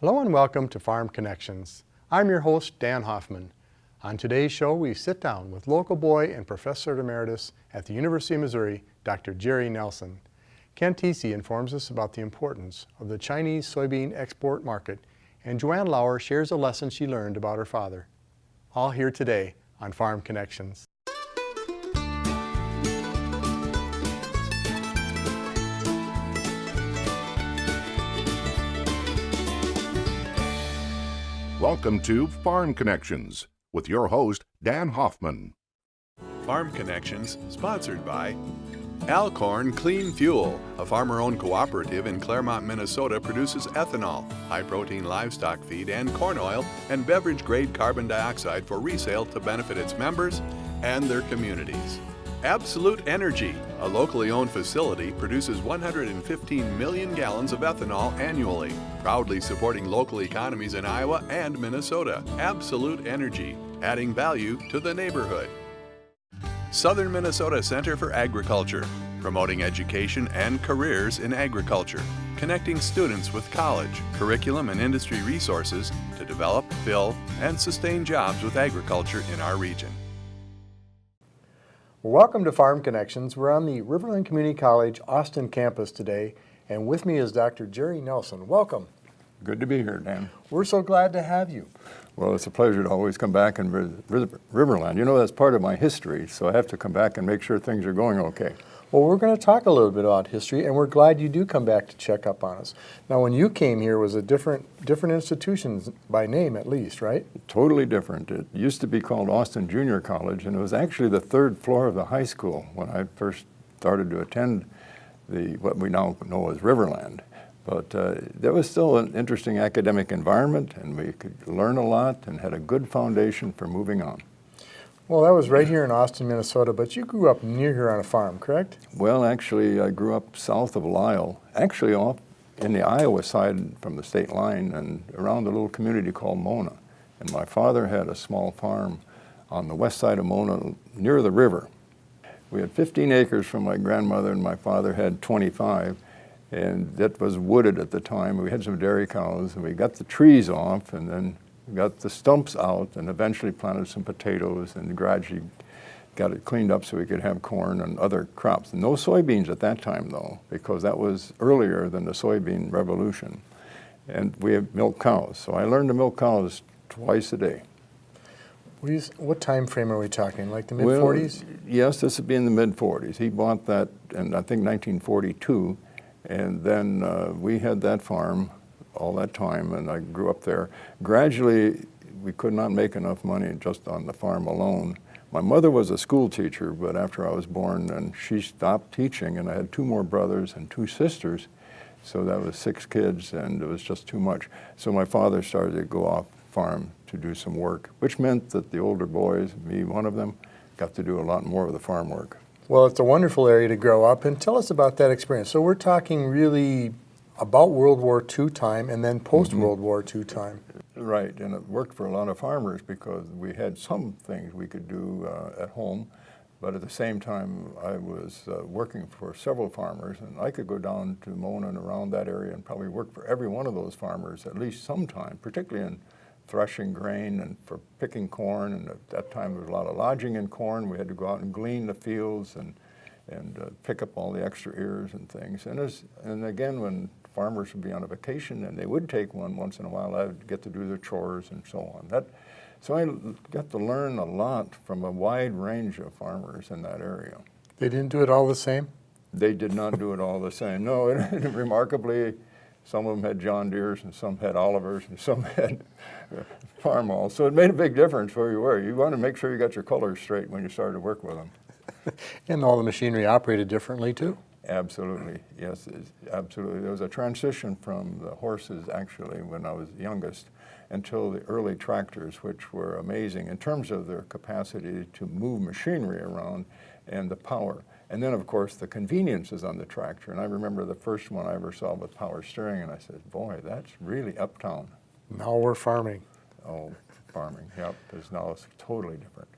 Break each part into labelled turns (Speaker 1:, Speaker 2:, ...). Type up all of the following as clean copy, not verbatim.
Speaker 1: Hello and welcome to Farm Connections. I'm your host, Dan Hoffman. On today's show, we sit down with local boy and professor emeritus at the University of Missouri, Dr. Jerry Nelson. Kent Thiesse informs us about the importance of the Chinese soybean export market, and JoAnn Lower shares a lesson she learned about her father. All here today on Farm Connections.
Speaker 2: Welcome to Farm Connections with your host, Dan Hoffman.
Speaker 3: Farm Connections, sponsored by Alcorn Clean Fuel, a farmer-owned cooperative in Claremont, Minnesota, produces ethanol, high-protein livestock feed, and corn oil, and beverage-grade carbon dioxide for resale to benefit its members and their communities. Absolute Energy, a locally owned facility, produces 115 million gallons of ethanol annually, proudly supporting local economies in Iowa and Minnesota. Absolute Energy, adding value to the neighborhood. Southern Minnesota Center for Agriculture, promoting education and careers in agriculture, connecting students with college, curriculum, and industry resources to develop, fill, and sustain jobs with agriculture in our region.
Speaker 1: Welcome to Farm Connections. We're on the Riverland Community College Austin campus today, and with me is Dr. Jerry Nelson. Welcome.
Speaker 4: Good to be here, Dan.
Speaker 1: We're so glad to have you.
Speaker 4: Well, it's a pleasure to always come back and visit Riverland. You know, that's part of my history, so I have to come back and make sure things are going okay.
Speaker 1: Well, we're going to talk a little bit about history, and we're glad you do come back to check up on us. Now, when you came here, was a different institutions by name, at least, right?
Speaker 4: Totally different. It used to be called Austin Junior College, and it was actually the third floor of the high school when I first started to attend what we now know as Riverland. But there was still an interesting academic environment, and we could learn a lot and had a good foundation for moving on.
Speaker 1: Well, that was right here in Austin, Minnesota, but you grew up near here on a farm, correct?
Speaker 4: Well, actually, I grew up south of Lisle, actually off in the Iowa side from the state line and around a little community called Mona. And my father had a small farm on the west side of Mona near the river. We had 15 acres from my grandmother, and my father had 25. And that was wooded at the time. We had some dairy cows, and we got the trees off, and then we got the stumps out, and eventually planted some potatoes, and gradually got it cleaned up so we could have corn and other crops. No soybeans at that time, though, because that was earlier than the soybean revolution. And we had milk cows, so I learned to milk cows twice a day.
Speaker 1: What time frame are we talking, like the mid-40s?
Speaker 4: Well, yes, this would be in the mid-40s. He bought that in, I think, 1942. And then we had that farm all that time, and I grew up there. Gradually, we could not make enough money just on the farm alone. My mother was a school teacher, but after I was born, and she stopped teaching, and I had two more brothers and two sisters, so that was 6 kids, and it was just too much. So my father started to go off farm to do some work, which meant that the older boys, me one of them, got to do a lot more of the farm work.
Speaker 1: Well, it's a wonderful area to grow up, and tell us about that experience. So we're talking really about World War II time and then post-World War II time.
Speaker 4: Right, and it worked for a lot of farmers because we had some things we could do at home, but at the same time I was working for several farmers, and I could go down to Mona and around that area and probably work for every one of those farmers at least sometime, particularly in threshing grain and for picking corn, and at that time there was a lot of lodging in corn. We had to go out and glean the fields and pick up all the extra ears and things. And again, when farmers would be on a vacation, and they would take one once in a while, I would get to do their chores and so on. So I got to learn a lot from a wide range of farmers in that area.
Speaker 1: They didn't do it all the same?
Speaker 4: They did not do it all the same. No, remarkably, some of them had John Deeres, and some had Olivers, and some had Farmalls. So it made a big difference where you were. You want to make sure you got your colors straight when you started to work with them.
Speaker 1: And all the machinery operated differently, too?
Speaker 4: Absolutely, yes, absolutely. There was a transition from the horses, actually, when I was youngest, until the early tractors, which were amazing in terms of their capacity to move machinery around and the power. And then, of course, the conveniences on the tractor. And I remember the first one I ever saw with power steering, and I said, boy, that's really uptown.
Speaker 1: Now we're farming.
Speaker 4: Oh, farming, yep, because now it's totally different.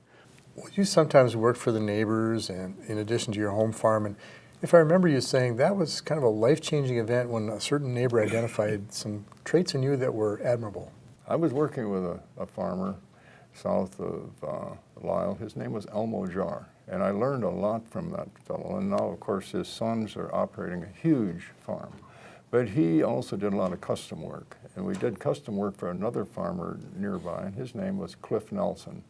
Speaker 1: Well, you sometimes work for the neighbors and in addition to your home farm, and If I remember you saying that was kind of a life-changing event when a certain neighbor identified some traits in you that were admirable.
Speaker 4: I was working with a farmer south of Lisle. His name was Elmo Jar, and I learned a lot from that fellow. And now, of course, his sons are operating a huge farm. But he also did a lot of custom work, and we did custom work for another farmer nearby, and his name was Cliff Nelson.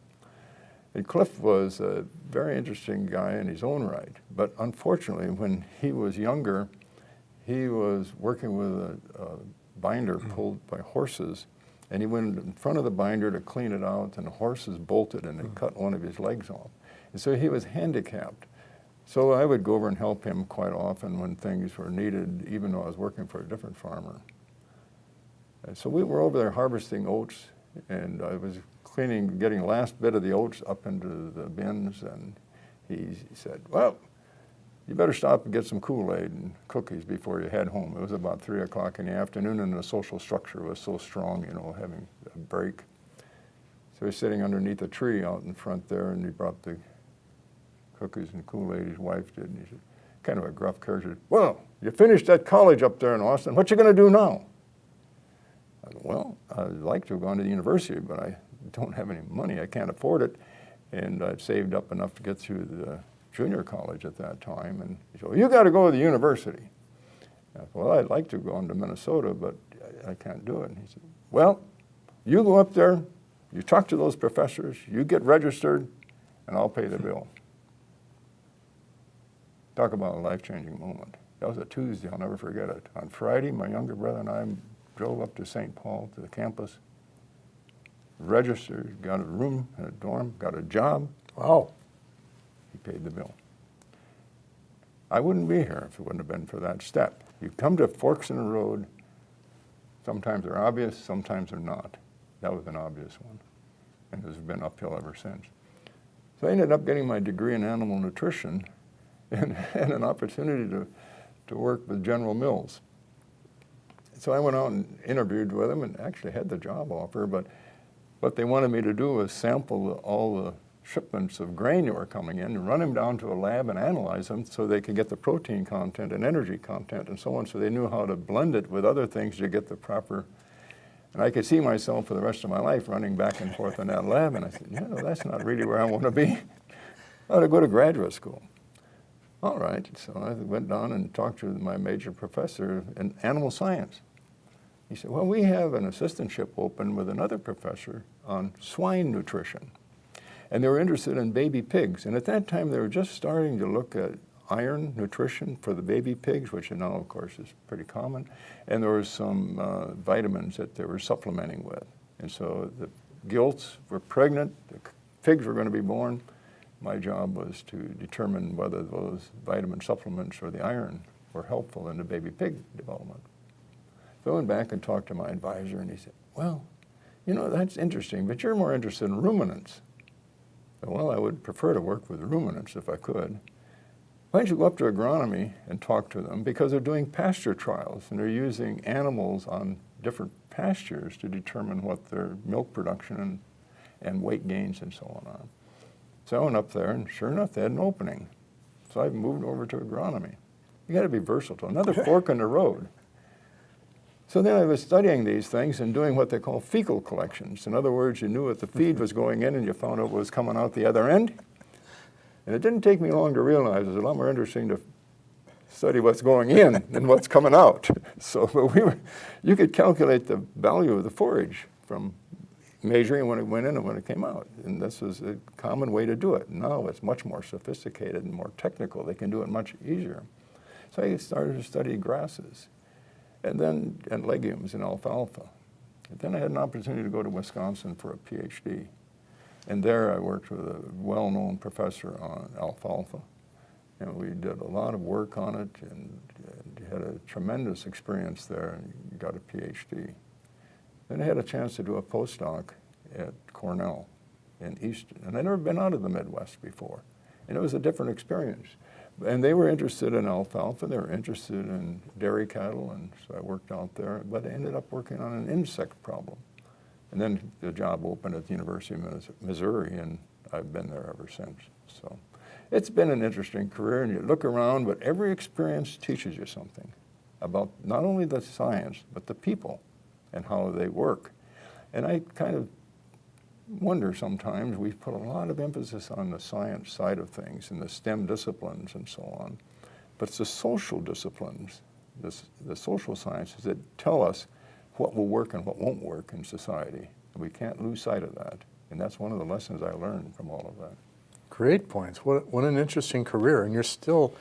Speaker 4: And Cliff was a very interesting guy in his own right, but unfortunately, when he was younger, he was working with a binder pulled by horses, and he went in front of the binder to clean it out, and the horses bolted, and they cut one of his legs off. And so he was handicapped. So I would go over and help him quite often when things were needed, even though I was working for a different farmer. And so we were over there harvesting oats, and I was getting the last bit of the oats up into the bins, and he said, well, you better stop and get some Kool-Aid and cookies before you head home. It was about 3 o'clock in the afternoon, and the social structure was so strong, you know, having a break. So he was sitting underneath a tree out in front there, and he brought the cookies and Kool-Aid, his wife did, and he said, kind of a gruff character, well, you finished that college up there in Austin, what you gonna do now? I said, well, I'd like to have gone to the university, but I don't have any money, I can't afford it, and I'd saved up enough to get through the junior college at that time, and he said, well, you gotta go to the university. I said, well, I'd like to go on to Minnesota, but I can't do it. And he said, well, you go up there, you talk to those professors, you get registered, and I'll pay the bill. Talk about a life-changing moment. That was a Tuesday, I'll never forget it. On Friday, my younger brother and I drove up to St. Paul, to the campus, registered, got a room in a dorm, got a job.
Speaker 1: Wow.
Speaker 4: He paid the bill. I wouldn't be here if it wouldn't have been for that step. You come to forks in the road, sometimes they're obvious, sometimes they're not. That was an obvious one, and it's been uphill ever since. So I ended up getting my degree in animal nutrition and had an opportunity to work with General Mills. So I went out and interviewed with them and actually had the job offer, but what they wanted me to do was sample all the shipments of grain that were coming in and run them down to a lab and analyze them so they could get the protein content and energy content and so on, so they knew how to blend it with other things to get the proper. And I could see myself for the rest of my life running back and forth in that lab, and I said, you know, that's not really where I want to be. I ought to go to graduate school. All right, so I went down and talked to my major professor in animal science. He said, well, we have an assistantship open with another professor on swine nutrition. And they were interested in baby pigs. And at that time, they were just starting to look at iron nutrition for the baby pigs, which now, of course, is pretty common. And there was some vitamins that they were supplementing with. And so the gilts were pregnant, the pigs were going to be born. My job was to determine whether those vitamin supplements or the iron were helpful in the baby pig development. So I went back and talked to my advisor, and he said, well, you know, that's interesting, but you're more interested in ruminants. Well, I would prefer to work with ruminants if I could. Why don't you go up to agronomy and talk to them, because they're doing pasture trials, and they're using animals on different pastures to determine what their milk production and weight gains and so on are. So I went up there, and sure enough, they had an opening. So I moved over to agronomy. You got to be versatile. Another fork in the road. So then I was studying these things and doing what they call fecal collections. In other words, you knew what the feed was going in, and you found out what was coming out the other end. And it didn't take me long to realize it's a lot more interesting to study what's going in than what's coming out. So you could calculate the value of the forage from measuring when it went in and when it came out. And this is a common way to do it. Now it's much more sophisticated and more technical. They can do it much easier. So I started to study grasses and legumes and alfalfa. And then I had an opportunity to go to Wisconsin for a PhD. And there I worked with a well-known professor on alfalfa. And we did a lot of work on it and had a tremendous experience there and got a PhD. Then I had a chance to do a postdoc at Cornell in Easton. And I'd never been out of the Midwest before. And it was a different experience. And they were interested in alfalfa, they were interested in dairy cattle, and so I worked out there, but I ended up working on an insect problem. And then the job opened at the University of Missouri, and I've been there ever since. So it's been an interesting career, and you look around, but every experience teaches you something about not only the science, but the people and how they work. And I kind of wonder sometimes, we've put a lot of emphasis on the science side of things and the STEM disciplines and so on, but it's the social disciplines, the social sciences that tell us what will work and what won't work in society. And we can't lose sight of that. And that's one of the lessons I learned from all of that.
Speaker 1: Great points. What an interesting career. And you're still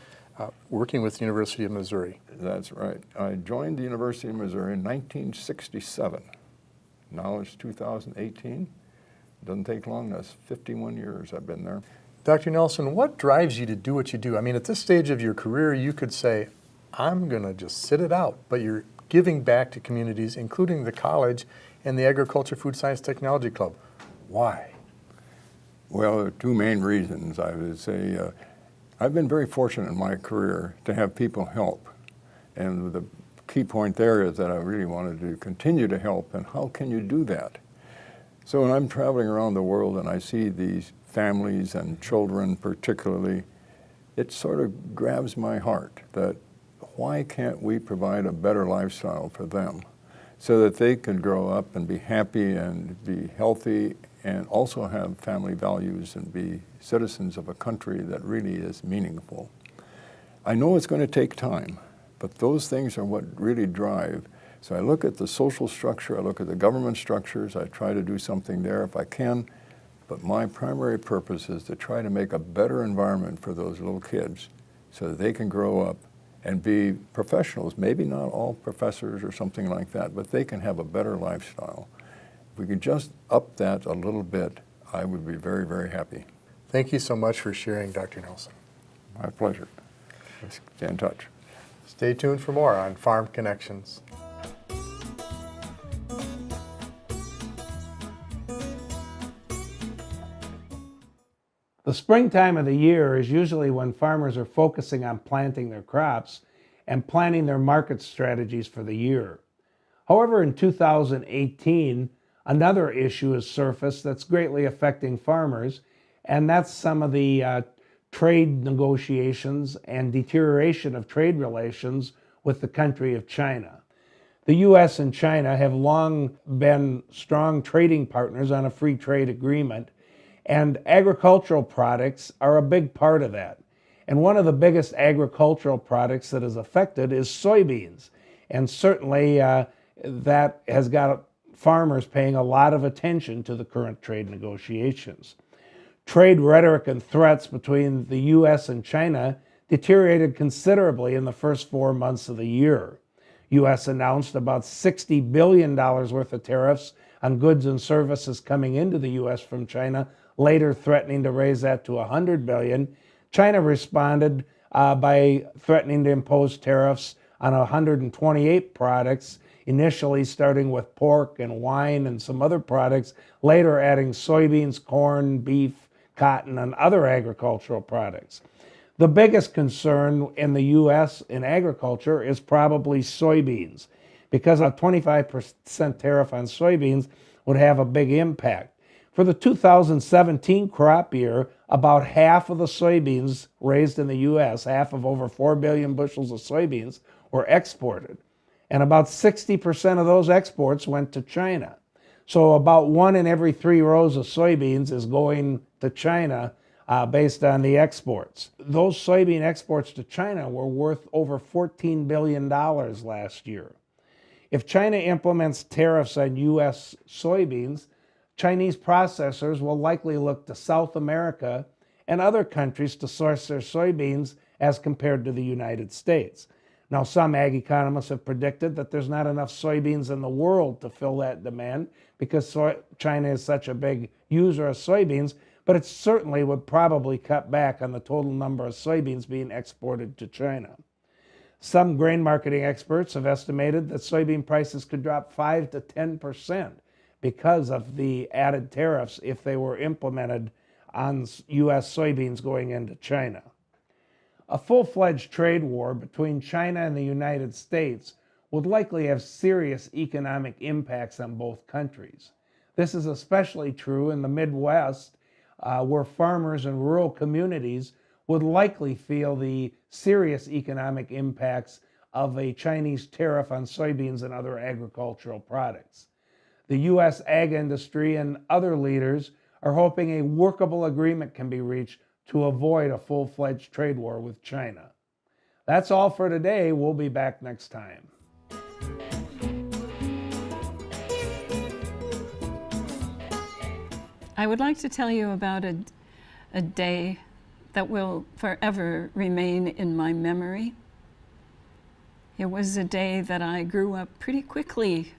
Speaker 1: working with the University of Missouri.
Speaker 4: That's right. I joined the University of Missouri in 1967. Now it's 2018. Doesn't take long. That's 51 years I've been there.
Speaker 1: Dr. Nelson, what drives you to do what you do? I mean, at this stage of your career, you could say, I'm going to just sit it out, but you're giving back to communities, including the college and the Agriculture, Food Science, Technology Club. Why?
Speaker 4: Well, there are two main reasons. I would say I've been very fortunate in my career to have people help. And the key point there is that I really wanted to continue to help, and how can you do that? So when I'm traveling around the world and I see these families and children particularly, it sort of grabs my heart that why can't we provide a better lifestyle for them so that they can grow up and be happy and be healthy and also have family values and be citizens of a country that really is meaningful. I know it's going to take time, but those things are what really drive. So I look at the social structure, I look at the government structures, I try to do something there if I can, but my primary purpose is to try to make a better environment for those little kids so that they can grow up and be professionals, maybe not all professors or something like that, but they can have a better lifestyle. If we could just up that a little bit, I would be very, very happy.
Speaker 1: Thank you so much for sharing, Dr. Nelson.
Speaker 4: My pleasure. Let's stay in touch.
Speaker 1: Stay tuned for more on Farm Connections.
Speaker 5: The springtime of the year is usually when farmers are focusing on planting their crops and planning their market strategies for the year. However, in 2018, another issue has surfaced that's greatly affecting farmers, and that's some of the trade negotiations and deterioration of trade relations with the country of China. The U.S. and China have long been strong trading partners on a free trade agreement, and agricultural products are a big part of that. And one of the biggest agricultural products that is affected is soybeans. And certainly that has got farmers paying a lot of attention to the current trade negotiations. Trade rhetoric and threats between the U.S. and China deteriorated considerably in the first 4 months of the year. U.S. announced about $60 billion worth of tariffs on goods and services coming into the U.S. from China, later threatening to raise that to $100 billion. China responded by threatening to impose tariffs on 128 products, initially starting with pork and wine and some other products, later adding soybeans, corn, beef, cotton, and other agricultural products. The biggest concern in the U.S. in agriculture is probably soybeans, because a 25% tariff on soybeans would have a big impact. For the 2017 crop year, about half of the soybeans raised in the U.S., half of over 4 billion bushels of soybeans, were exported. And about 60% of those exports went to China. So about 1 in every 3 rows of soybeans is going to China based on the exports. Those soybean exports to China were worth over $14 billion last year. If China implements tariffs on U.S. soybeans, Chinese processors will likely look to South America and other countries to source their soybeans as compared to the United States. Now, some ag economists have predicted that there's not enough soybeans in the world to fill that demand because China is such a big user of soybeans, but it certainly would probably cut back on the total number of soybeans being exported to China. Some grain marketing experts have estimated that soybean prices could drop 5 to 10% because of the added tariffs if they were implemented on U.S. soybeans going into China. A full-fledged trade war between China and the United States would likely have serious economic impacts on both countries. This is especially true in the Midwest, where farmers in rural communities would likely feel the serious economic impacts of a Chinese tariff on soybeans and other agricultural products. The U.S. ag industry and other leaders are hoping a workable agreement can be reached to avoid a full-fledged trade war with China. That's all for today. We'll be back next time.
Speaker 6: I would like to tell you about a day that will forever remain in my memory. It was a day that I grew up pretty quickly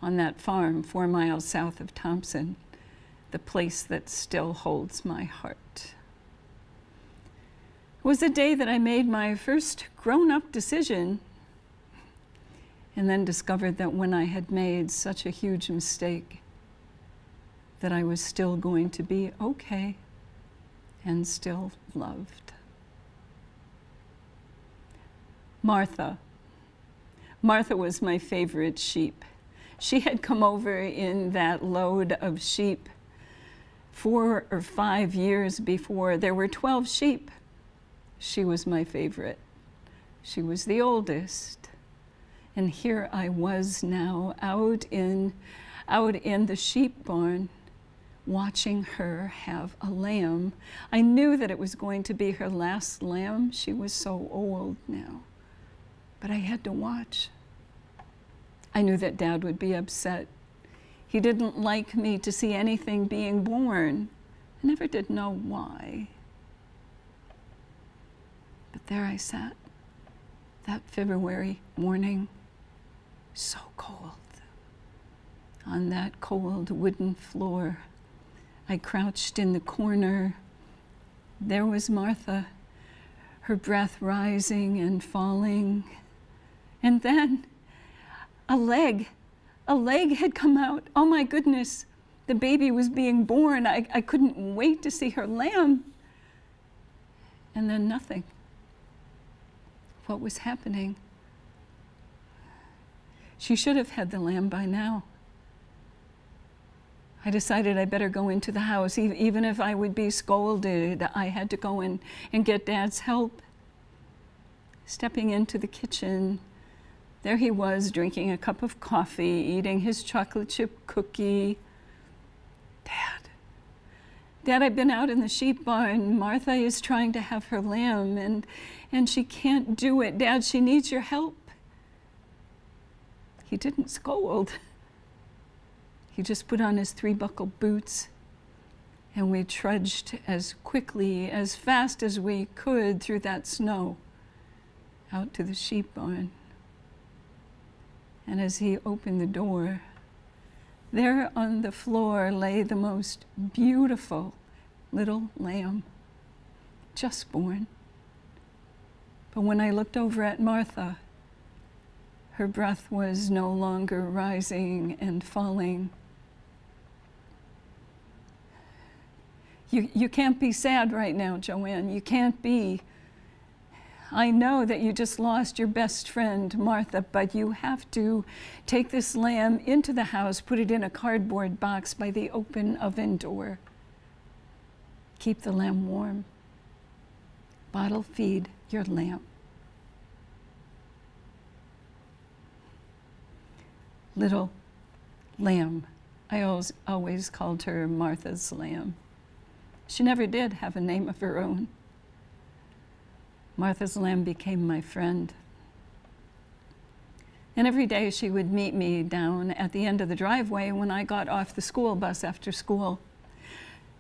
Speaker 6: on that farm 4 miles south of Thompson, the place that still holds my heart. It was a day that I made my first grown-up decision and then discovered that when I had made such a huge mistake, that I was still going to be okay and still loved. Martha. Martha was my favorite sheep. She had come over in that load of sheep 4 or 5 years before. There were 12 sheep. She was my favorite. She was the oldest. And here I was now out in the sheep barn, watching her have a lamb. I knew that it was going to be her last lamb. She was so old now. But I had to watch. I knew that Dad would be upset. He didn't like me to see anything being born. I never did know why. But there I sat, that February morning, so cold. On that cold wooden floor, I crouched in the corner. There was Martha, her breath rising and falling. And then a leg had come out. Oh my goodness, the baby was being born. I couldn't wait to see her lamb. And then nothing. What was happening? She should have had the lamb by now. I decided I better go into the house. Even if I would be scolded, I had to go in and get Dad's help. Stepping into the kitchen, there he was drinking a cup of coffee, eating his chocolate chip cookie. Dad, I've been out in the sheep barn. Martha is trying to have her lamb and she can't do it. Dad, she needs your help. He didn't scold. He just put on his 3-buckle boots and we trudged as quickly, as fast as we could through that snow out to the sheep barn. And as he opened the door, there on the floor lay the most beautiful little lamb, just born. But when I looked over at Martha, her breath was no longer rising and falling. You can't be sad right now, JoAnn. You can't be. I know that you just lost your best friend, Martha, but you have to take this lamb into the house, put it in a cardboard box by the open oven door. Keep the lamb warm. Bottle feed your lamb. Little lamb. I always called her Martha's lamb. She never did have a name of her own. Martha's lamb became my friend. And every day she would meet me down at the end of the driveway when I got off the school bus after school.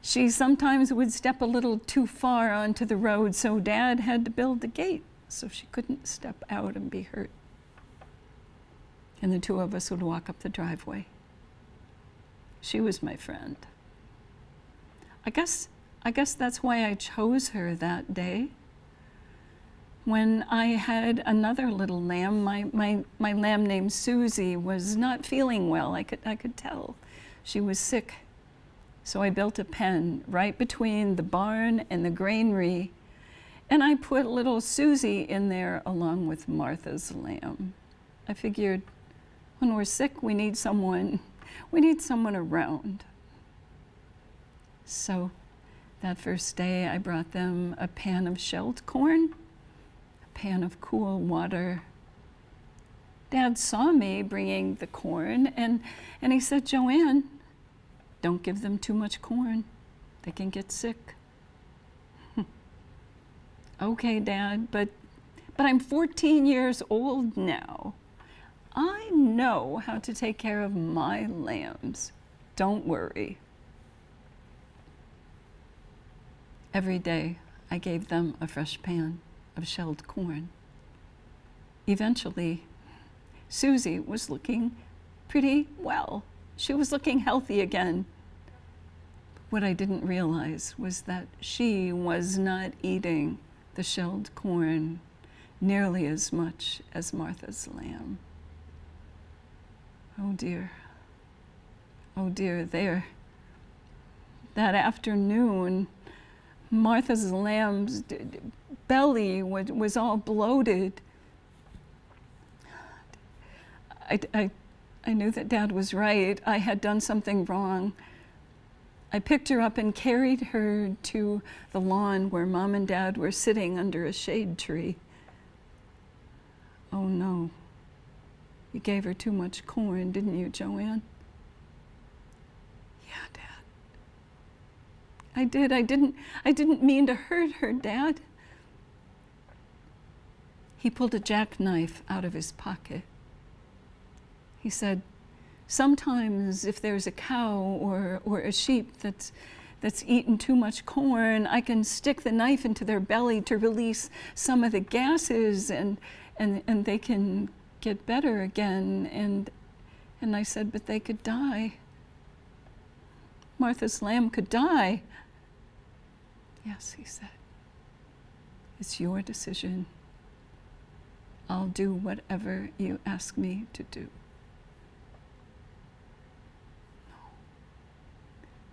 Speaker 6: She sometimes would step a little too far onto the road, so Dad had to build the gate so she couldn't step out and be hurt. And the two of us would walk up the driveway. She was my friend. I guess that's why I chose her that day. When I had another little lamb, my lamb named Susie was not feeling well. I could tell. She was sick. So I built a pen right between the barn and the granary, and I put little Susie in there along with Martha's lamb. I figured when we're sick, we need someone around. So That first day, I brought them a pan of shelled corn, a pan of cool water. Dad saw me bringing the corn, and he said, "JoAnn, don't give them too much corn. They can get sick." "Okay, Dad, but I'm 14 years old now. I know how to take care of my lambs. Don't worry." Every day, I gave them a fresh pan of shelled corn. Eventually, Susie was looking pretty well. She was looking healthy again. What I didn't realize was that she was not eating the shelled corn nearly as much as Martha's lamb. Oh dear. Oh dear, there. That afternoon, Martha's lamb's belly was all bloated. I knew that Dad was right. I had done something wrong. I picked her up and carried her to the lawn where Mom and Dad were sitting under a shade tree. "Oh no, you gave her too much corn, didn't you, JoAnn?" "Yeah, Dad. I did. I didn't mean to hurt her, Dad." He pulled a jackknife out of his pocket. He said, "Sometimes if there's a cow or a sheep that's eaten too much corn, I can stick the knife into their belly to release some of the gases and they can get better again." And I said, "But they could die. Martha's lamb could die." "Yes," he said. "It's your decision. I'll do whatever you ask me to do."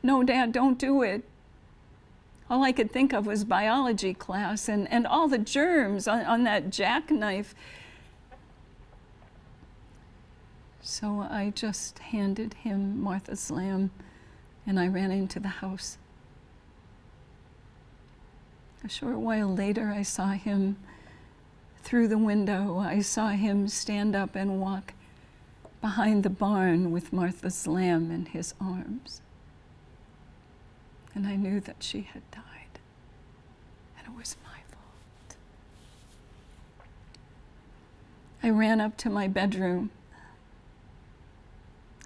Speaker 6: "No, Dad, don't do it." All I could think of was biology class and all the germs on that jackknife. So I just handed him Martha's lamb and I ran into the house. A short while later, I saw him through the window. I saw him stand up and walk behind the barn with Martha's lamb in his arms. And I knew that she had died, and it was my fault. I ran up to my bedroom,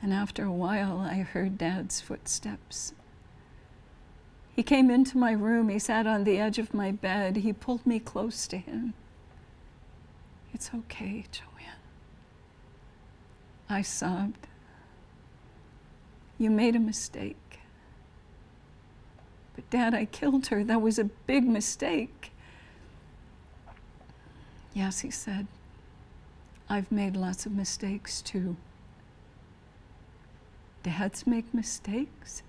Speaker 6: and after a while, I heard Dad's footsteps. He came into my room. He sat on the edge of my bed. He pulled me close to him. "It's okay, JoAnn." I sobbed. "You made a mistake." "But Dad, I killed her. That was a big mistake." "Yes," he said. "I've made lots of mistakes too." Dads make mistakes?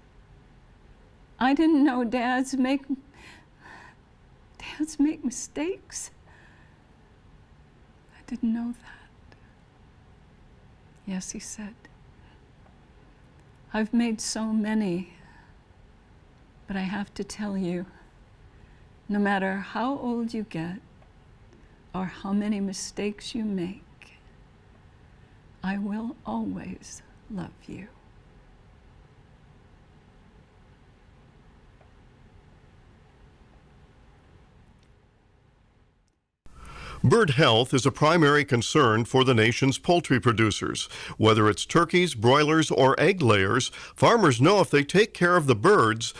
Speaker 6: I didn't know dads make mistakes. I didn't know that. "Yes," he said. "I've made so many, but I have to tell you, no matter how old you get or how many mistakes you make, I will always love you."
Speaker 2: Bird health is a primary concern for the nation's poultry producers. Whether it's turkeys, broilers, or egg layers, farmers know if they take care of the birds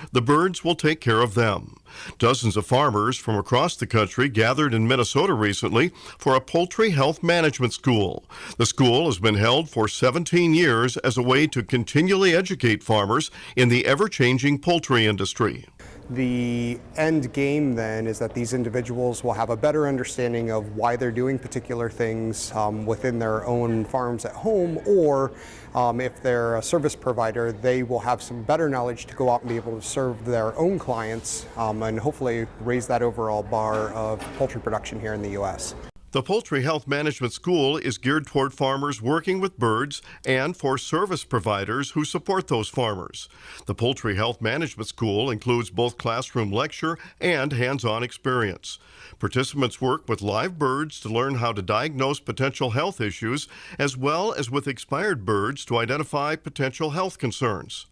Speaker 2: will take care of them. Dozens of farmers from across the country gathered in Minnesota recently for a poultry health management school. The school has been held for 17 years as a way to continually educate farmers in the ever-changing poultry industry.
Speaker 7: The end game then is that these individuals will have a better understanding of why they're doing particular things within their own farms at home, or if they're a service provider, they will have some better knowledge to go out and be able to serve their own clients and hopefully raise that overall bar of poultry production here in the U.S.
Speaker 2: The Poultry Health Management School is geared toward farmers working with birds and for service providers who support those farmers. The Poultry Health Management School includes both classroom lecture and hands-on experience. Participants work with live birds to learn how to diagnose potential health issues, as well as with expired birds to identify potential health concerns.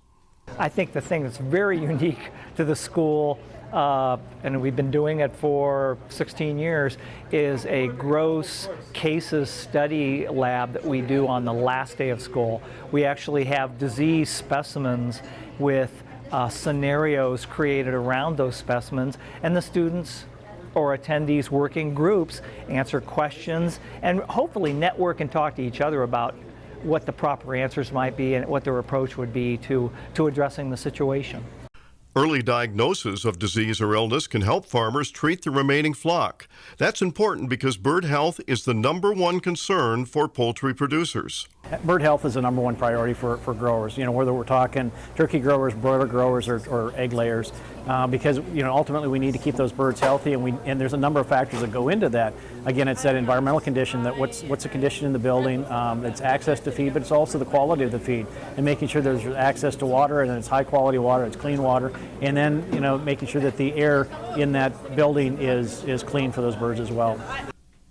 Speaker 8: I think the thing that's very unique to the school, and we've been doing it for 16 years, is a gross cases study lab that we do on the last day of school. We actually have disease specimens with scenarios created around those specimens, and the students or attendees work in groups, answer questions, and hopefully network and talk to each other about what the proper answers might be and what their approach would be to addressing the situation.
Speaker 2: Early diagnosis of disease or illness can help farmers treat the remaining flock. That's important because bird health is the #1 concern for poultry producers.
Speaker 9: Bird health is the #1 priority for growers, whether we're talking turkey growers, broiler growers, or egg layers, because ultimately we need to keep those birds healthy, and there's a number of factors that go into that. Again, it's that environmental condition, that what's the condition in the building, it's access to feed, but it's also the quality of the feed, and making sure there's access to water, and it's high quality water, it's clean water, and then making sure that the air in that building is clean for those birds as well.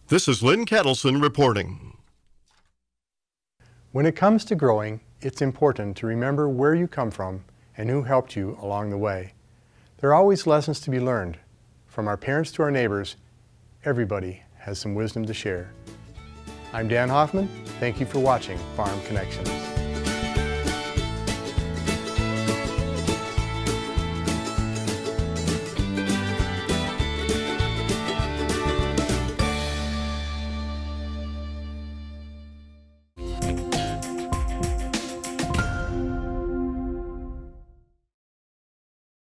Speaker 2: This is Lynn Kettleson reporting.
Speaker 1: When it comes to growing, it's important to remember where you come from and who helped you along the way. There are always lessons to be learned. From our parents to our neighbors, everybody has some wisdom to share. I'm Dan Hoffman. Thank you for watching Farm Connections.